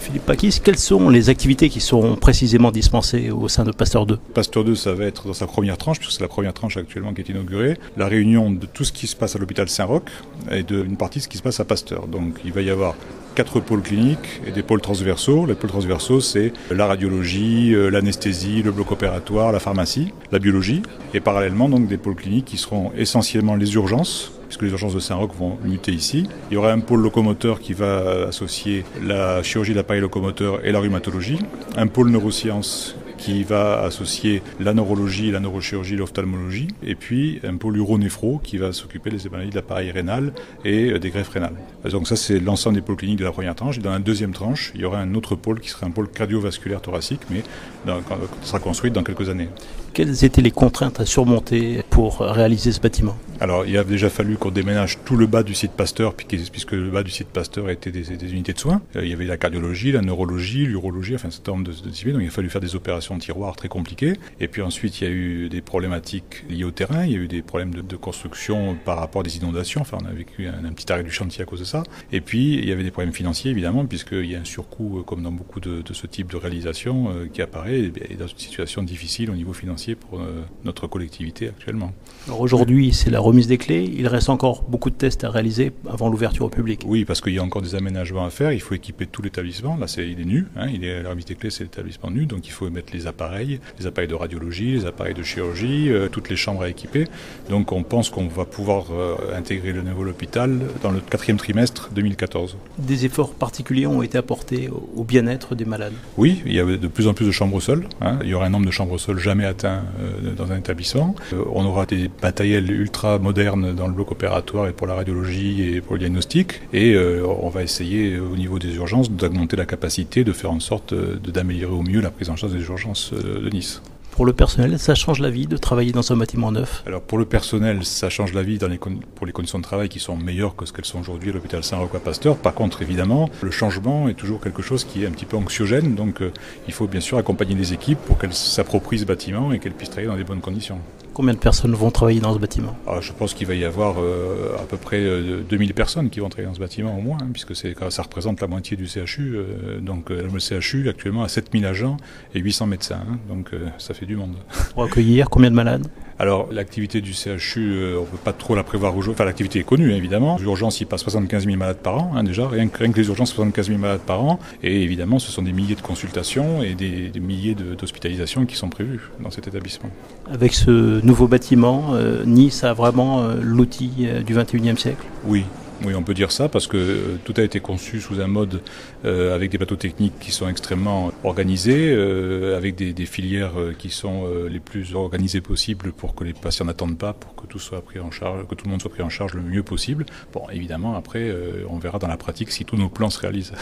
Philippe Pachis, quelles sont les activités qui seront précisément dispensées au sein de Pasteur 2? Pasteur 2, ça va être dans sa première tranche, puisque c'est la première tranche actuellement qui est inaugurée, la réunion de tout ce qui se passe à l'hôpital Saint-Roch et d'une partie de ce qui se passe à Pasteur. Donc il va y avoir 4 pôles cliniques et des pôles transversaux. Les pôles transversaux, c'est la radiologie, l'anesthésie, le bloc opératoire, la pharmacie, la biologie, et parallèlement donc des pôles cliniques qui seront essentiellement les urgences, puisque les urgences de Saint-Roch vont muter ici. Il y aura un pôle locomoteur qui va associer la chirurgie de l'appareil locomoteur et la rhumatologie, un pôle neurosciences qui va associer la neurologie, la neurochirurgie, l'ophtalmologie, et puis un pôle uronéphro qui va s'occuper des maladies de l'appareil rénal et des greffes rénales. Donc ça, c'est l'ensemble des pôles cliniques de la première tranche. Et dans la deuxième tranche, il y aura un autre pôle qui sera un pôle cardiovasculaire thoracique, mais qui sera construit dans quelques années. Quelles étaient les contraintes à surmonter pour réaliser ce bâtiment? Alors, il a déjà fallu qu'on déménage tout le bas du site Pasteur, puisque le bas du site Pasteur était des unités de soins. Il y avait la cardiologie, la neurologie, l'urologie, enfin un certain nombre de disciplines. Donc, il a fallu faire des opérations de tiroirs très compliquées. Et puis ensuite, il y a eu des problématiques liées au terrain. Il y a eu des problèmes de construction par rapport à des inondations. Enfin, on a vécu un petit arrêt du chantier à cause de ça. Et puis, il y avait des problèmes financiers, évidemment, puisqu'il y a un surcoût, comme dans beaucoup de ce type de réalisation, qui apparaît et dans une situation difficile au niveau financier pour notre collectivité actuellement. Alors aujourd'hui, c'est la remise des clés. Il reste encore beaucoup de tests à réaliser avant l'ouverture au public. Oui, parce qu'il y a encore des aménagements à faire. Il faut équiper tout l'établissement. Là, il est nu. La remise des clés, c'est l'établissement nu. Donc, il faut mettre les appareils de radiologie, les appareils de chirurgie, toutes les chambres à équiper. Donc, on pense qu'on va pouvoir intégrer le nouvel hôpital dans le 4e trimestre 2014. Des efforts particuliers ont été apportés au bien-être des malades. Oui, il y a de plus en plus de chambres au sol. Il y aura un nombre de chambres au sol jamais atteint dans un établissement. On aura des matériels ultra modernes dans le bloc opératoire et pour la radiologie et pour le diagnostic. Et on va essayer au niveau des urgences d'augmenter la capacité, de faire en sorte d'améliorer au mieux la prise en charge des urgences de Nice. Pour le personnel, ça change la vie de travailler dans un bâtiment neuf? Alors pour le personnel, ça change la vie pour les conditions de travail qui sont meilleures que ce qu'elles sont aujourd'hui à l'hôpital Saint-Roch à Pasteur. Par contre, évidemment, le changement est toujours quelque chose qui est un petit peu anxiogène. Donc il faut bien sûr accompagner les équipes pour qu'elles s'approprient ce bâtiment et qu'elles puissent travailler dans des bonnes conditions. Combien de personnes vont travailler dans ce bâtiment? Je pense qu'il va y avoir à peu près 2000 personnes qui vont travailler dans ce bâtiment au moins, puisque ça représente la moitié du CHU. Donc le CHU actuellement a 7000 agents et 800 médecins. Donc ça fait du monde. Pour accueillir combien de malades? Alors l'activité du CHU, on ne peut pas trop la prévoir aujourd'hui. Enfin, l'activité est connue évidemment. L'urgence, il passe 75 000 malades par an déjà. Rien que les urgences, 75 000 malades par an. Et évidemment, ce sont des milliers de consultations et des milliers d'hospitalisations qui sont prévues dans cet établissement. Avec ce nouveau bâtiment, Nice a vraiment l'outil du 21e siècle? Oui, on peut dire ça parce que tout a été conçu sous un mode avec des plateaux techniques qui sont extrêmement organisés, avec des filières qui sont les plus organisées possibles pour que les patients n'attendent pas, pour que tout soit pris en charge, que tout le monde soit pris en charge le mieux possible. Bon, évidemment, après, on verra dans la pratique si tous nos plans se réalisent.